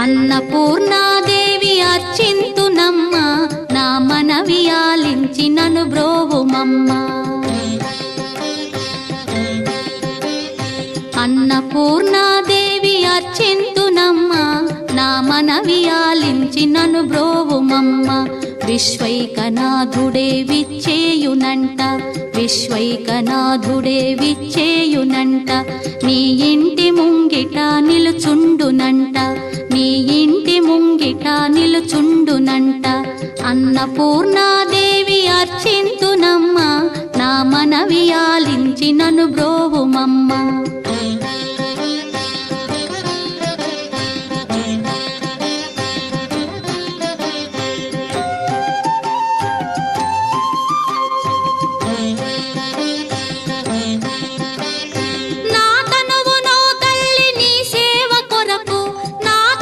అన్నపూర్ణాదేవి అర్చింతునమ్మ నా మనవి ఆలించి నన్ను బ్రోవుమమ్మ అన్నపూర్ణాదేవి అర్చింతునమ్మ నా మనవి ఆలించి నన్ను బ్రోవుమమ్మ విశ్వైకనాథుడే విచ్చేయునంట విశ్వైకనాథుడే విచ్చేయునంట నీ ఇంటి ముంగిట నిలుచుండునంట నీ ఇంటి ముంగిట నిలుచుండునంట అన్నపూర్ణాదేవి అర్చింతునమ్మ నా మనవి ఆలించి నన్ను బ్రోవుమమ్మ